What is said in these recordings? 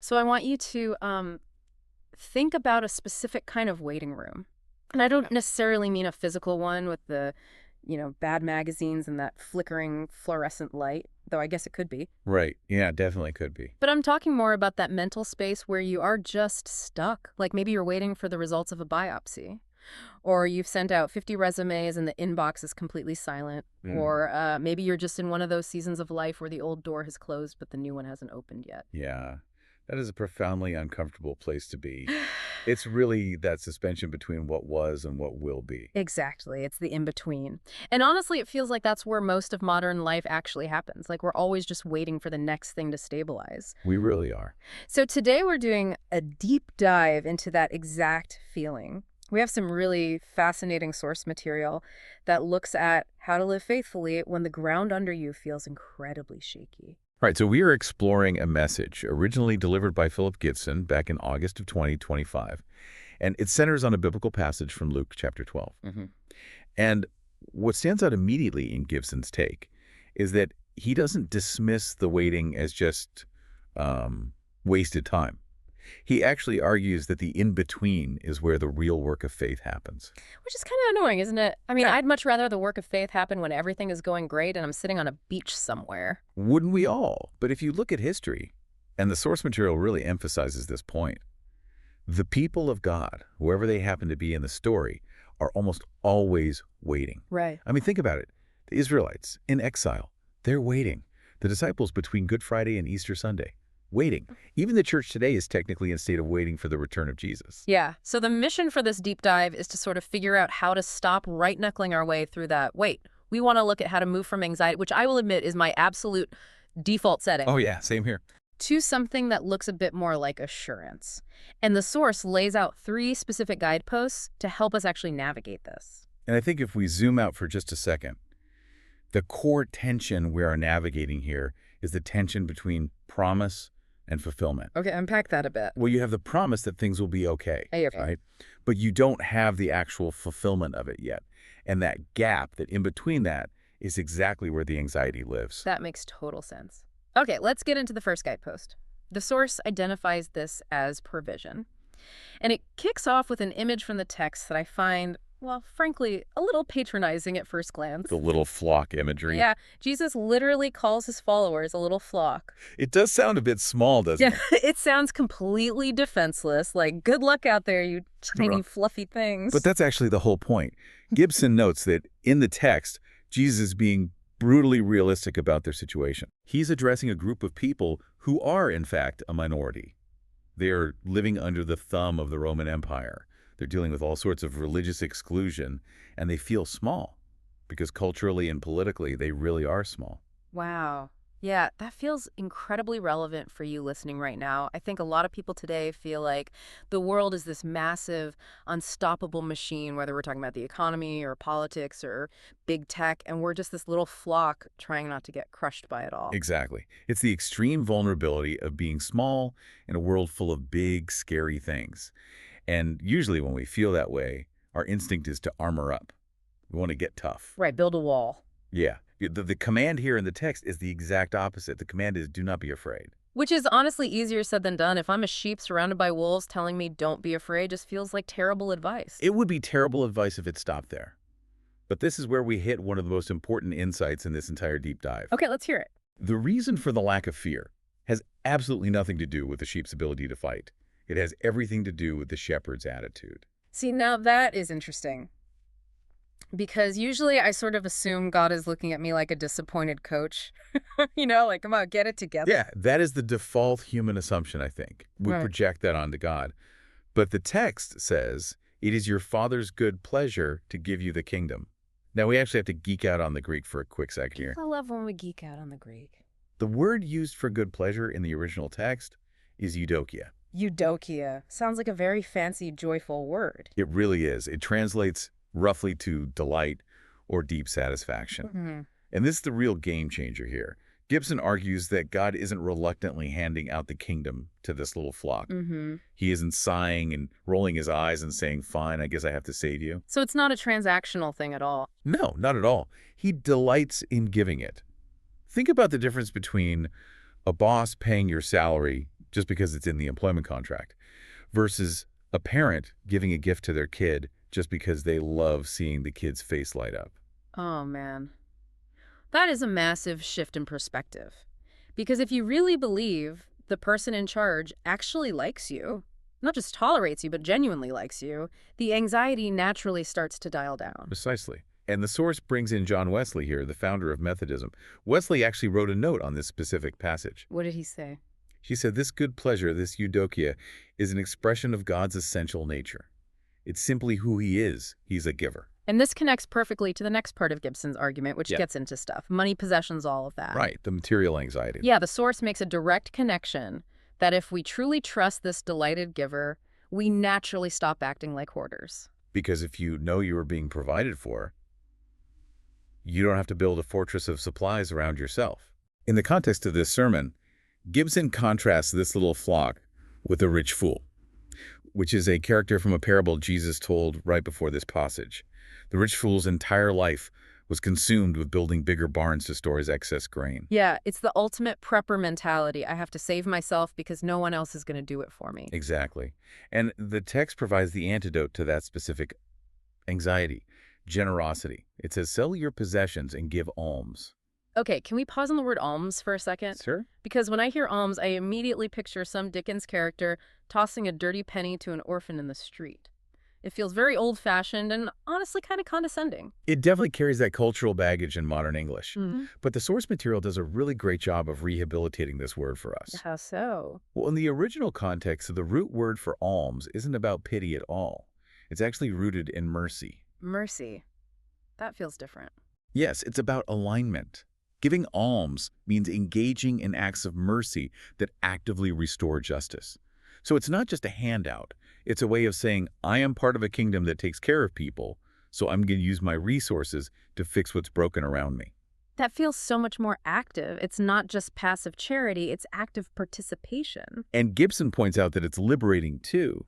So I want you to think about a specific kind of waiting room. And I don't necessarily mean a physical one with the, bad magazines and that flickering fluorescent light, though I guess it could be. Right. Yeah, definitely could be. But I'm talking more about that mental space where you are just stuck. Like maybe you're waiting for the results of a biopsy. Or you've sent out 50 resumes and the inbox is completely silent. Or maybe you're just in one of those seasons of life where the old door has closed but the new one hasn't opened yet. Yeah, that is a profoundly uncomfortable place to be. It's really that suspension between what was and what will be. Exactly. It's the in-between. And honestly, it feels like that's where most of modern life actually happens. Like we're always just waiting for the next thing to stabilize. We really are. So today we're doing a deep dive into that exact feeling. We have some really fascinating source material that looks at how to live faithfully when the ground under you feels incredibly shaky. Right, so we are exploring a message originally delivered by Phillip Gibson back in August of 2025, and it centers on a biblical passage from Luke chapter 12. And what stands out immediately in Gibson's take is that he doesn't dismiss the waiting as just wasted time. He actually argues that the in-between is where the real work of faith happens. Which is kind of annoying, isn't it? I mean, Yeah. I'd much rather the work of faith happen when everything is going great and I'm sitting on a beach somewhere. Wouldn't we all? But if you look at history, and the source material really emphasizes this point, the people of God, whoever they happen to be in the story, are almost always waiting. Right. I mean, think about it. The Israelites in exile, they're waiting. The disciples between Good Friday and Easter Sunday, waiting. Even the church today is technically in a state of waiting for the return of Jesus. Yeah. So the mission for this deep dive is to sort of figure out how to stop right-knuckling our way through that. Wait, we want to look at how to move from anxiety, which I will admit is my absolute default setting, Oh yeah, same here. to something that looks a bit more like assurance. And the source lays out 3 specific guideposts to help us actually navigate this. And I think if we zoom out for just a second, the core tension we are navigating here is the tension between promise and fulfillment. Okay, unpack that a bit. Well, you have the promise that things will be okay, Okay. right? But you don't have the actual fulfillment of it yet. And that gap, that in between that, is exactly where the anxiety lives. That makes total sense. Okay, let's get into the first guidepost. The source identifies this as provision. And it kicks off with an image from the text that I find, well, frankly, a little patronizing at first glance. The little flock imagery. Yeah, Jesus literally calls his followers a little flock. It does sound a bit small, doesn't Yeah, it? it sounds completely defenseless, like good luck out there, you tiny Right. fluffy things. But that's actually the whole point. Gibson notes that in the text, Jesus is being brutally realistic about their situation. He's addressing a group of people who are, in fact, a minority. They are living under the thumb of the Roman Empire. They're dealing with all sorts of religious exclusion, and they feel small because culturally and politically, they really are small. Wow. Yeah, that feels incredibly relevant for you listening right now. I think a lot of people today feel like the world is this massive, unstoppable machine, whether we're talking about the economy or politics or big tech, and we're just this little flock trying not to get crushed by it all. Exactly. It's the extreme vulnerability of being small in a world full of big, scary things. And usually when we feel that way, our instinct is to armor up. We want to get tough. Right, build a wall. Yeah. The command here in the text is the exact opposite. The command is do not be afraid. Which is honestly easier said than done. If I'm a sheep surrounded by wolves telling me don't be afraid, just feels like terrible advice. It would be terrible advice if it stopped there. But this is where we hit one of the most important insights in this entire deep dive. Okay, let's hear it. The reason for the lack of fear has absolutely nothing to do with the sheep's ability to fight. It has everything to do with the shepherd's attitude. See, now that is interesting. Because usually I sort of assume God is looking at me like a disappointed coach. Like, come on, get it together. Yeah, that is the default human assumption, I think. We Right. project that onto God. But the text says, it is your Father's good pleasure to give you the kingdom. Now, we actually have to geek out on the Greek for a quick second here. I love when we geek out on the Greek. The word used for good pleasure in the original text is eudokia. Eudokia. Sounds like a very fancy, joyful word. It really is. It translates roughly to delight or deep satisfaction. Mm-hmm. And this is the real game changer here. Gibson argues that God isn't reluctantly handing out the kingdom to this little flock. Mm-hmm. He isn't sighing and rolling his eyes and saying, fine, I guess I have to save you. So it's not a transactional thing at all. No, not at all. He delights in giving it. Think about the difference between a boss paying your salary just because it's in the employment contract, versus a parent giving a gift to their kid just because they love seeing the kid's face light up. Oh, man. That is a massive shift in perspective. Because if you really believe the person in charge actually likes you, not just tolerates you, but genuinely likes you, the anxiety naturally starts to dial down. Precisely. And the source brings in John Wesley here, the founder of Methodism. Wesley actually wrote a note on this specific passage. What did he say? He said, this good pleasure, this eudokia, is an expression of God's essential nature. It's simply who he is. He's a giver. And this connects perfectly to the next part of Gibson's argument, which Yeah. gets into stuff. Money, possessions, all of that. Right, the material anxiety. Yeah, the source makes a direct connection that if we truly trust this delighted giver, we naturally stop acting like hoarders. Because if you know you are being provided for, you don't have to build a fortress of supplies around yourself. In the context of this sermon, Gibson contrasts this little flock with a rich fool, which is a character from a parable Jesus told right before this passage. The rich fool's entire life was consumed with building bigger barns to store his excess grain. Yeah, it's the ultimate prepper mentality. I have to save myself because no one else is going to do it for me. Exactly. And the text provides the antidote to that specific anxiety, generosity. It says, sell your possessions and give alms. Okay, can we pause on the word alms for a second? Sure. Because when I hear alms, I immediately picture some Dickens character tossing a dirty penny to an orphan in the street. It feels very old-fashioned and honestly kind of condescending. It definitely carries that cultural baggage in modern English. Mm-hmm. But the source material does a really great job of rehabilitating this word for us. How so? Well, in the original context, the root word for alms isn't about pity at all. It's actually rooted in mercy. Mercy. That feels different. Yes, it's about alignment. Giving alms means engaging in acts of mercy that actively restore justice. So it's not just a handout. It's a way of saying, I am part of a kingdom that takes care of people, so I'm going to use my resources to fix what's broken around me. That feels so much more active. It's not just passive charity, it's active participation. And Gibson points out that it's liberating too.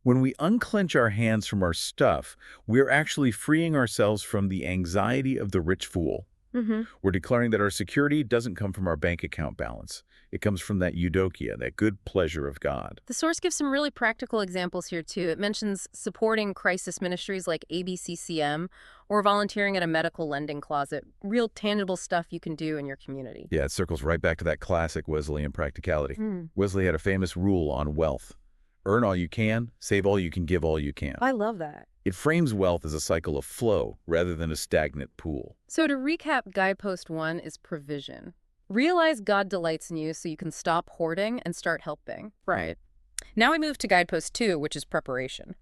When we unclench our hands from our stuff, we're actually freeing ourselves from the anxiety of the rich fool. Mm-hmm. We're declaring that our security doesn't come from our bank account balance. It comes from that eudokia, that good pleasure of God. The source gives some really practical examples here, too. It mentions supporting crisis ministries like ABCCM or volunteering at a medical lending closet, real tangible stuff you can do in your community. Yeah, it circles right back to that classic Wesleyan practicality. Mm. Wesley had a famous rule on wealth. Earn all you can, save all you can, give all you can. I love that. It frames wealth as a cycle of flow rather than a stagnant pool. So to recap, guidepost 1 is provision. Realize God delights in you so you can stop hoarding and start helping. Right. Now we move to guidepost 2, which is preparation.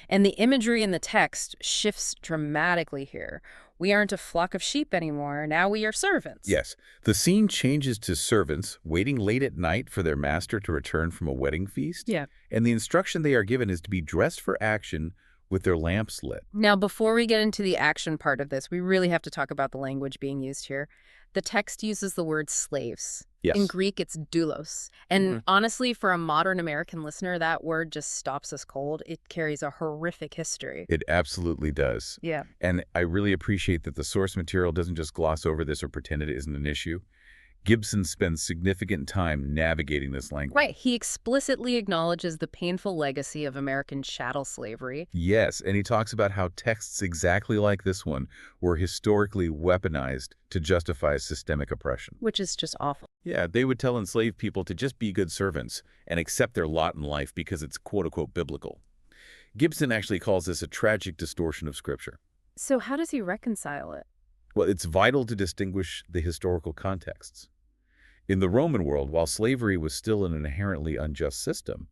And the imagery in the text shifts dramatically here. We aren't a flock of sheep anymore. Now we are servants. Yes, the scene changes to servants waiting late at night for their master to return from a wedding feast. Yeah. And the instruction they are given is to be dressed for action with their lamps lit. Now, before we get into the action part of this, we really have to talk about the language being used here. The text uses the word slaves. Yes. In Greek, it's doulos. And honestly, for a modern American listener, that word just stops us cold. It carries a horrific history. It absolutely does. Yeah. And I really appreciate that the source material doesn't just gloss over this or pretend it isn't an issue. Gibson spends significant time navigating this language. Right. He explicitly acknowledges the painful legacy of American chattel slavery. Yes, and he talks about how texts exactly like this one were historically weaponized to justify systemic oppression. Which is just awful. Yeah, they would tell enslaved people to just be good servants and accept their lot in life because it's quote-unquote biblical. Gibson actually calls this a tragic distortion of Scripture. So how does he reconcile it? Well, it's vital to distinguish the historical contexts. In the Roman world, while slavery was still an inherently unjust system,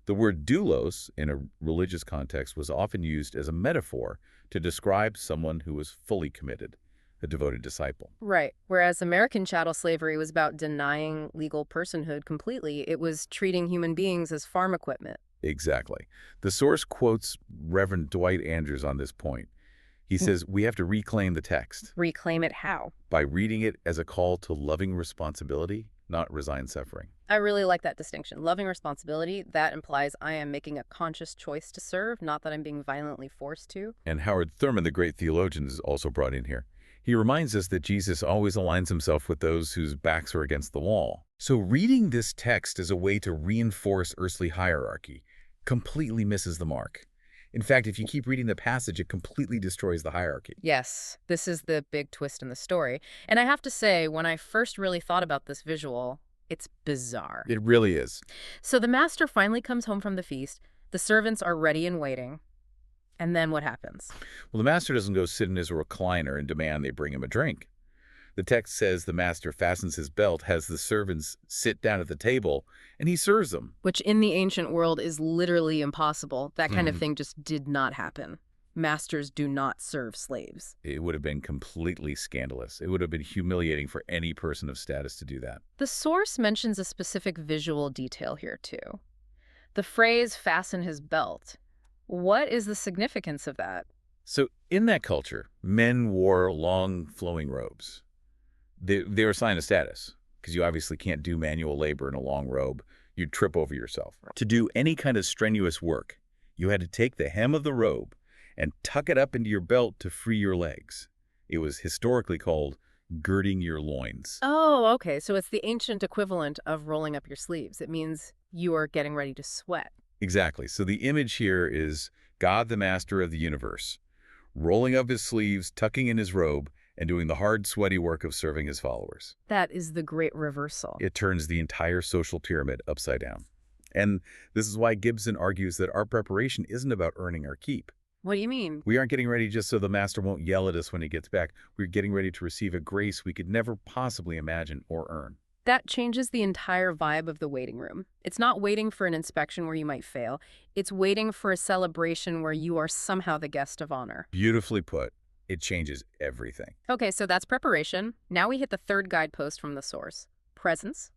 the word doulos in a religious context was often used as a metaphor to describe someone who was fully committed, a devoted disciple. Right. Whereas American chattel slavery was about denying legal personhood completely. It was treating human beings as farm equipment. Exactly. The source quotes Reverend Dwight Andrews on this point. He says, we have to reclaim the text. Reclaim it how? By reading it as a call to loving responsibility, not resigned suffering. I really like that distinction. Loving responsibility, that implies I am making a conscious choice to serve, not that I'm being violently forced to. And Howard Thurman, the great theologian, is also brought in here. He reminds us that Jesus always aligns himself with those whose backs are against the wall. So reading this text as a way to reinforce earthly hierarchy completely misses the mark. In fact, if you keep reading the passage, it completely destroys the hierarchy. Yes, this is the big twist in the story. And I have to say, when I first really thought about this visual, it's bizarre. It really is. So the master finally comes home from the feast. The servants are ready and waiting. And then what happens? Well, the master doesn't go sit in his recliner and demand they bring him a drink. The text says the master fastens his belt, has the servants sit down at the table, and he serves them. Which in the ancient world is literally impossible. That kind of thing just did not happen. Masters do not serve slaves. It would have been completely scandalous. It would have been humiliating for any person of status to do that. The source mentions a specific visual detail here, too. The phrase, fasten his belt. What is the significance of that? So in that culture, men wore long, flowing robes. They were a sign of status, because you obviously can't do manual labor in a long robe. You'd trip over yourself. To do any kind of strenuous work, you had to take the hem of the robe and tuck it up into your belt to free your legs. It was historically called girding your loins. Oh, okay. So it's the ancient equivalent of rolling up your sleeves. It means you are getting ready to sweat. Exactly. So the image here is God, the master of the universe, rolling up his sleeves, tucking in his robe, and doing the hard, sweaty work of serving his followers. That is the great reversal. It turns the entire social pyramid upside down. And this is why Gibson argues that our preparation isn't about earning our keep. What do you mean? We aren't getting ready just so the master won't yell at us when he gets back. We're getting ready to receive a grace we could never possibly imagine or earn. That changes the entire vibe of the waiting room. It's not waiting for an inspection where you might fail. It's waiting for a celebration where you are somehow the guest of honor. Beautifully put. It changes everything. Okay, so that's preparation. Now we hit the third guidepost from the source, presence.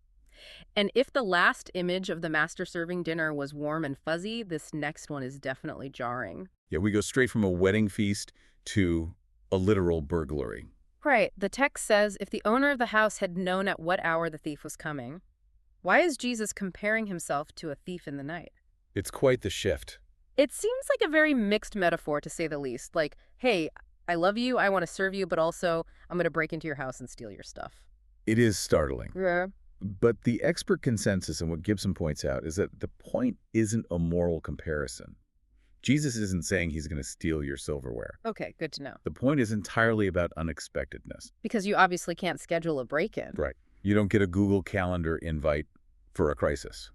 And if the last image of the master serving dinner was warm and fuzzy, this next one is definitely jarring. Yeah, we go straight from a wedding feast to a literal burglary. Right. The text says, if the owner of the house had known at what hour the thief was coming, why is Jesus comparing himself to a thief in the night? It's quite the shift. It seems like a very mixed metaphor, to say the least. Like, hey, I love you, I want to serve you, but also I'm going to break into your house and steal your stuff. It is startling. Yeah. But the expert consensus and what Gibson points out is that the point isn't a moral comparison. Jesus isn't saying he's going to steal your silverware. Okay, good to know. The point is entirely about unexpectedness. Because you obviously can't schedule a break-in. Right. You don't get a Google Calendar invite for a crisis.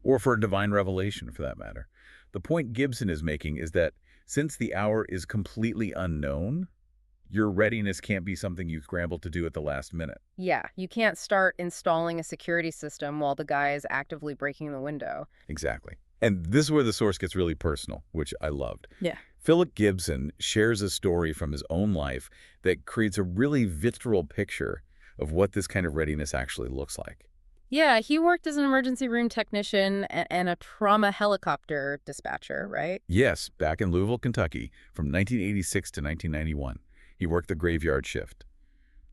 Or for a divine revelation, for that matter. The point Gibson is making is that since the hour is completely unknown, your readiness can't be something you scramble to do at the last minute. Yeah, you can't start installing a security system while the guy is actively breaking the window. Exactly. And this is where the source gets really personal, which I loved. Yeah. Phillip Gibson shares a story from his own life that creates a really visceral picture of what this kind of readiness actually looks like. Yeah, he worked as an emergency room technician and a trauma helicopter dispatcher, right? Yes, back in Louisville, Kentucky, from 1986 to 1991. He worked the graveyard shift,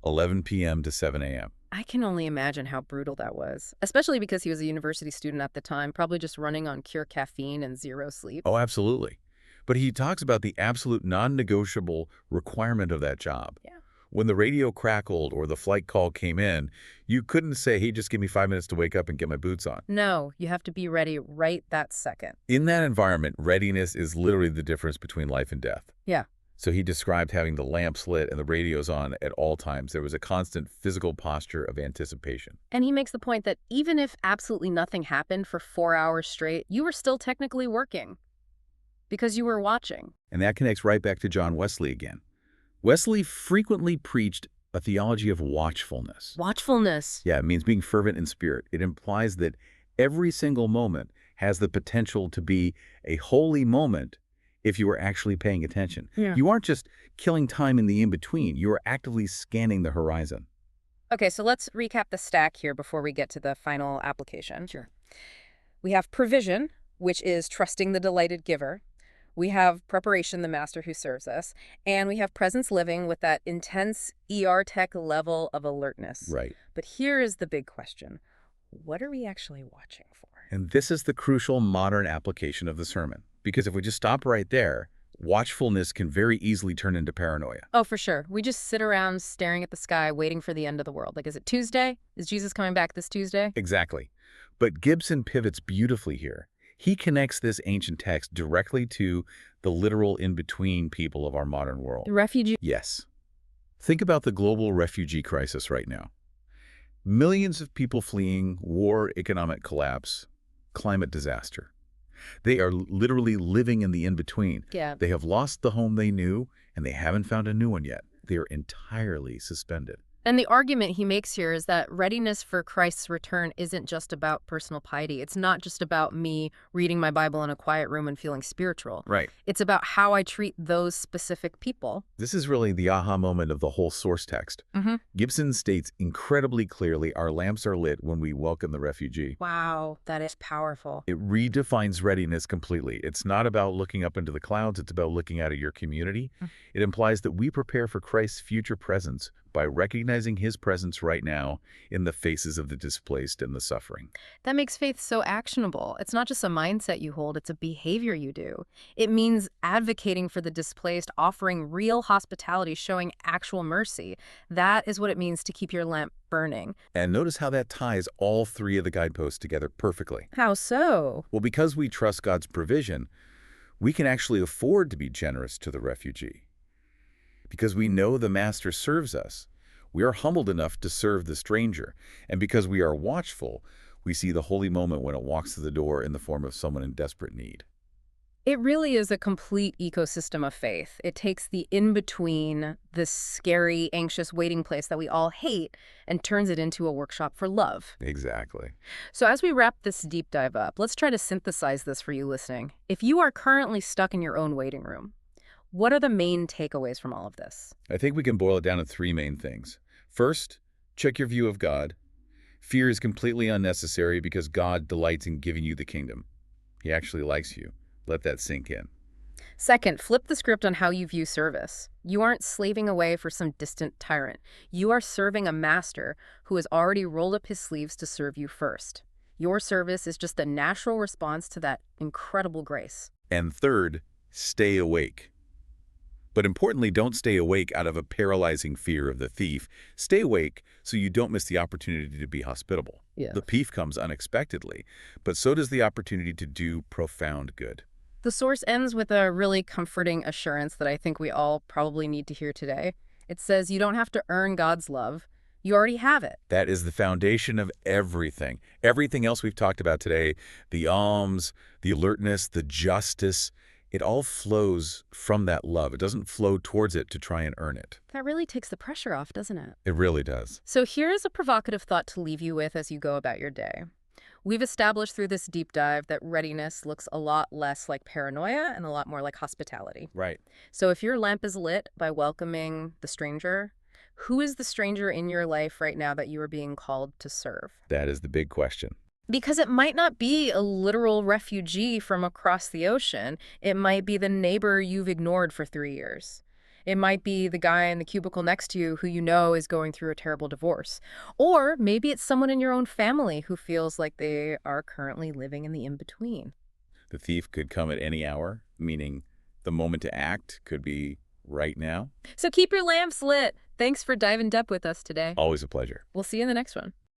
11 p.m. to 7 a.m. I can only imagine how brutal that was, especially because he was a university student at the time, probably just running on pure caffeine and zero sleep. Oh, absolutely. But he talks about the absolute non-negotiable requirement of that job. Yeah. When the radio crackled or the flight call came in, you couldn't say, hey, just give me 5 minutes to wake up and get my boots on. No, you have to be ready right that second. In that environment, readiness is literally the difference between life and death. Yeah. So he described having the lamps lit and the radios on at all times. There was a constant physical posture of anticipation. And he makes the point that even if absolutely nothing happened for 4 hours straight, you were still technically working because you were watching. And that connects right back to John Wesley again. Wesley frequently preached a theology of watchfulness. Watchfulness. Yeah, it means being fervent in spirit. It implies that every single moment has the potential to be a holy moment if you are actually paying attention. Yeah. You aren't just killing time in the in-between. You are actively scanning the horizon. Okay, so let's recap the stack here before we get to the final application. Sure. We have provision, which is trusting the delighted giver. We have preparation, the master who serves us. And we have presence living with that intense ER tech level of alertness. Right. But here is the big question. What are we actually watching for? And this is the crucial modern application of the sermon. Because if we just stop right there, Watchfulness can very easily turn into paranoia. Oh, for sure. We just sit around staring at the sky, waiting for the end of the world. Like, is it Tuesday? Is Jesus coming back this Tuesday? Exactly. But Gibson pivots beautifully here. He connects this ancient text directly to the literal in-between people of our modern world. The refugee. Yes. Think about the global refugee crisis right now. Millions of people fleeing war, economic collapse, climate disaster. They are literally living in the in-between. Yeah. They have lost the home they knew, and they haven't found a new one yet. They are entirely suspended. And the argument he makes here is that readiness for Christ's return isn't just about personal piety. It's not just about me reading my Bible in a quiet room and feeling spiritual. Right. It's about how I treat those specific people. This is really the aha moment of the whole source text. Gibson states incredibly clearly our lamps are lit when we welcome the refugee. Wow, that is powerful. It redefines readiness completely. It's not about looking up into the clouds. It's about looking out at your community. It implies that we prepare for Christ's future presence by recognizing his presence right now in the faces of the displaced and the suffering. That makes faith so actionable. It's not just a mindset you hold, it's a behavior you do. It means advocating for the displaced, offering real hospitality, showing actual mercy. That is what it means to keep your lamp burning. And notice how that ties all three of the guideposts together perfectly. How so? Well, because we trust God's provision, we can actually afford to be generous to the refugee. Because we know the Master serves us, we are humbled enough to serve the stranger. And because we are watchful, we see the holy moment when it walks through the door in the form of someone in desperate need. It really is a complete ecosystem of faith. It takes the in-between, this scary, anxious waiting place that we all hate, and turns it into a workshop for love. Exactly. So as we wrap this deep dive up, let's try to synthesize this for you listening. If you are currently stuck in your own waiting room, what are the main takeaways from all of this? I think we can boil it down to three main things. First, check your view of God. Fear is completely unnecessary because God delights in giving you the kingdom. He actually likes you. Let that sink in. Second, flip the script on how you view service. You aren't slaving away for some distant tyrant. You are serving a master who has already rolled up his sleeves to serve you first. Your service is just a natural response to that incredible grace. And third, stay awake. But importantly, don't stay awake out of a paralyzing fear of the thief. Stay awake so you don't miss the opportunity to be hospitable. Yeah. The thief comes unexpectedly, but so does the opportunity to do profound good. The source ends with a really comforting assurance that I think we all probably need to hear today. It says you don't have to earn God's love. You already have it. That is the foundation of everything. Everything else we've talked about today, the alms, the alertness, the justice, it all flows from that love. It doesn't flow towards it to try and earn it. That really takes the pressure off, doesn't it? It really does. So here's a provocative thought to leave you with as you go about your day. We've established through this deep dive that readiness looks a lot less like paranoia and a lot more like hospitality. Right. So if your lamp is lit by welcoming the stranger, who is the stranger in your life right now that you are being called to serve? That is the big question. Because it might not be a literal refugee from across the ocean. It might be the neighbor you've ignored for 3 years. It might be the guy in the cubicle next to you who you know is going through a terrible divorce. Or maybe it's someone in your own family who feels like they are currently living in the in-between. The thief could come at any hour, meaning the moment to act could be right now. So keep your lamps lit. Thanks for diving deep with us today. Always a pleasure. We'll see you in the next one.